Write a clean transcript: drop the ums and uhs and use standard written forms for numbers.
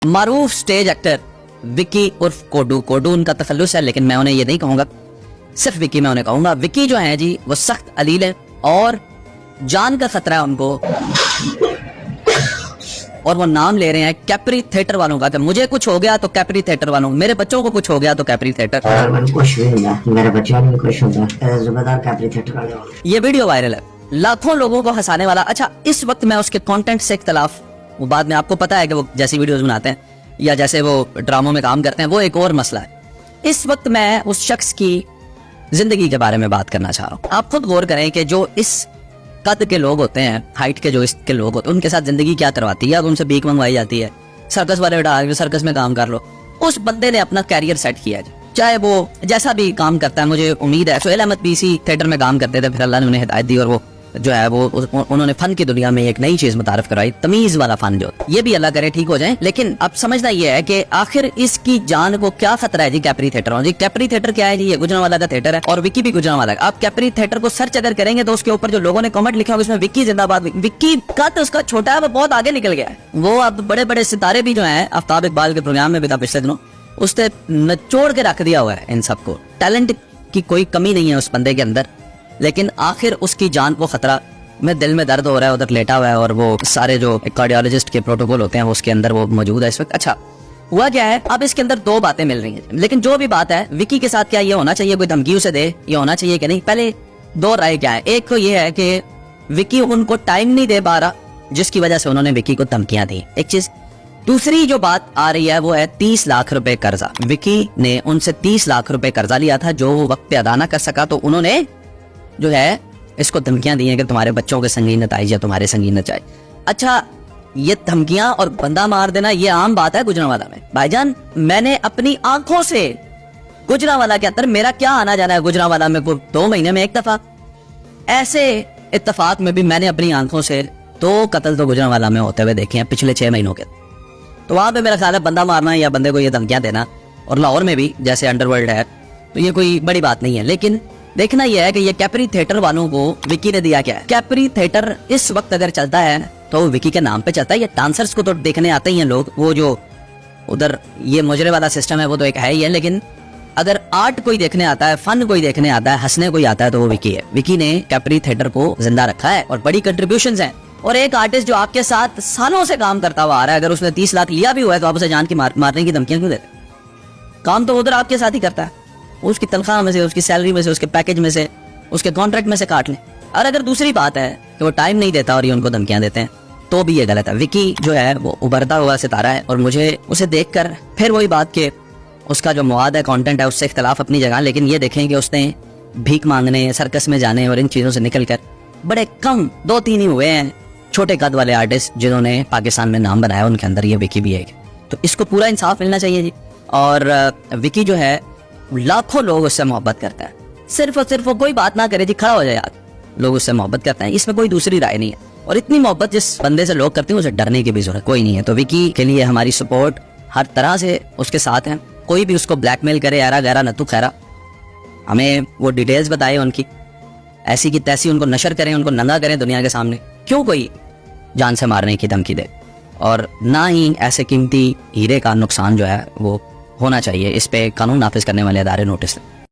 मारूफ stage actor Vicky उर्फ कोडू, कोडू उनका तखल्लुस है लेकिन मैं उन्हें ये नहीं कहूंगा, सिर्फ विकी मैं उन्हें कहूंगा। विकी जो है जी वो सख्त अलील है और जान का खतरा है उनको, और वो नाम ले रहे हैं कैप्री थिएटर वालों का कि मुझे कुछ हो गया तो कैप्री थिएटर वालों, मेरे बच्चों को कुछ हो गया तो कैप्री थिएटर। मेरे बच्चों को कुछ होगा, जुम्मेदार कैप्री थिएटर वाले। ये वीडियो वायरल है, लाखों लोगों को हंसाने वाला। अच्छा, इस वक्त मैं उसके कंटेंट से इख्तलाफ, वो बाद में आपको पता है कि वो जैसी वीडियोस बनाते हैं या जैसे वो ड्रामों में काम करते हैं, वो एक और मसला है। इस वक्त मैं उस शख्स की जिंदगी के बारे में बात करना चाह रहा हूँ। आप खुद गौर करें कि जो इस कद के लोग होते हैं, हाइट के जो इसके लोग होते हैं, उनके साथ जिंदगी क्या करवाती है। अब उनसे भीख मंगवाई जाती है, सर्कस वाले उठा सर्कस में काम कर लो। उस बंदे ने अपना कैरियर सेट किया है, चाहे वो जैसा भी काम करता है। मुझे उम्मीद है सोहेल अहमद पीसी थिएटर में काम करते थे, फिर अल्लाह ने उन्हें हिदायत दी और वो जो है वो उन्होंने फन की दुनिया में एक नई चीज मुतारफ करवाई, तमीज वाला फन। जो ये भी अल्लाह करे ठीक हो जाए। लेकिन अब समझना ये है कि आखिर इसकी जान को क्या खतरा है जी कैप्री थिएटर वालों। जी कैप्री थिएटर क्या है जी? ये गुजरांवाला का थिएटर है और विकी भी गुजरांवाला है। आप कैप्री थिएटर को सर्च अगर करेंगे तो उसके ऊपर जो लोगों ने कमेंट लिखा होगा उसमें विक्की जिंदाबाद। विक्की का तो उसका छोटा है, वो बहुत आगे निकल गया है। वो अब बड़े बड़े सितारे भी जो है, आफ्ताब इकबाल के प्रोग्राम में भी था पिछले दिनों, उसने नचोड़ के रख दिया हुआ है इन सबको। टैलेंट की कोई कमी नहीं है उस बंदे के अंदर, लेकिन आखिर उसकी जान को खतरा। मैं दिल में दर्द हो रहा है, उधर लेटा हुआ है और वो सारे जो कार्डियोलॉजिस्ट के प्रोटोकॉल होते हैं वो उसके अंदर वो मौजूद है इस वक्त। अच्छा, हुआ क्या है, अब इसके अंदर दो बातें मिल रही हैं। लेकिन जो भी बात है, विकी के साथ क्या ये होना चाहिए, कोई धमकी उसे दे, ये होना चाहिए कि नहीं? पहले दो राय क्या है। एक तो ये है कि विकी उनको टाइम नहीं दे पा रहा, जिसकी वजह से उन्होंने विकी को धमकियां दी, एक चीज। दूसरी जो बात आ रही है वो है 30 लाख रुपए कर्जा। विकी ने उनसे 30 लाख रुपए कर्जा लिया था, जो वो वक्त पे अदा ना कर सका, तो उन्होंने जो है इसको धमकियां दी हैं कि तुम्हारे बच्चों के संगीन नताइज या तुम्हारे संगीन नताइज। अच्छा, ये धमकियां और बंदा मार देना ये आम बात है गुजरांवाला में। भाईजान, मैंने अपनी आंखों से गुजरांवाला के अंदर, मेरा क्या आना जाना है गुजरांवाला में, 2 महीने में एक दफा, ऐसे इत्तेफाक में भी मैंने अपनी आंखों से 2 कत्ल तो गुजरांवाला में होते हुए देखे हैं पिछले 6 महीनों के। तो वहां पे मेरा ख्याल है बंदा मारना या बंदे को ये धमकियां देना, और लाहौर में भी जैसे अंडरवर्ल्ड है, तो ये कोई बड़ी बात नहीं है। लेकिन देखना यह है कि ये कैप्री थिएटर वालों को विकी ने दिया क्या है। कैप्री थिएटर इस वक्त अगर चलता है तो विकी के नाम पे चलता है। ये डांसर्स को तो देखने आते ही हैं लोग, वो जो उधर ये मुजरे वाला सिस्टम है वो तो एक है ही है। लेकिन अगर आर्ट कोई देखने आता है, फन कोई देखने आता है, हंसने कोई आता है, तो वो विकी है। विकी ने कैप्री थिएटर को जिंदा रखा है और बड़ी कंट्रीब्यूशंस हैं। और एक आर्टिस्ट जो आपके साथ सालों से काम करता हुआ आ रहा है, अगर उसने 30 लाख लिया भी हुआ है तो आप उसे जान की मारने की धमकियां क्यों देते? काम तो उधर आपके साथ ही करता है, उसकी तनख्वाह में से, उसकी सैलरी में से, उसके पैकेज में से, उसके कॉन्ट्रैक्ट में से काट लें। और अगर दूसरी बात है कि वो टाइम नहीं देता और ये उनको धमकियां देते हैं, तो भी ये गलत है। विकी जो है वो उभरता हुआ सितारा है और मुझे उसे देखकर फिर वही बात के उसका जो मवाद है, कंटेंट है, उससे इख्तलाफ अपनी जगह। लेकिन ये देखें कि उसने भीख मांगने, सर्कस में जाने और इन चीजों से निकल कर बड़े कम 2-3 ही हुए हैं छोटे कद वाले आर्टिस्ट जिन्होंने पाकिस्तान में नाम बनाया, उनके अंदर ये विकी भी है। तो इसको पूरा इंसाफ मिलना चाहिए जी। और विकी जो है, लाखों लोग उससे मोहब्बत करते हैं, सिर्फ और सिर्फ वो कोई बात ना करे जी, खड़ा हो जाए यार, लोग उससे मोहब्बत करते हैं, इसमें कोई दूसरी राय नहीं है। और इतनी मोहब्बत जिस बंदे से लोग करते हैं उसे डरने की भी जरूरत कोई नहीं है। तो विकी के लिए हमारी सपोर्ट हर तरह से उसके साथ है। कोई भी उसको ब्लैकमेल करे, यारा गैरा नतु खैरा, हमें वो डिटेल्स बताए उनकी, ऐसी की तैसी उनको नशर करें, उनको नंगा करें दुनिया के सामने। क्यों कोई जान से मारने की धमकी दे? और ना ही ऐसे कीमती हीरे का नुकसान जो है वो होना चाहिए। इस पे कानून नाफिज करने वाले अदारे नोटिस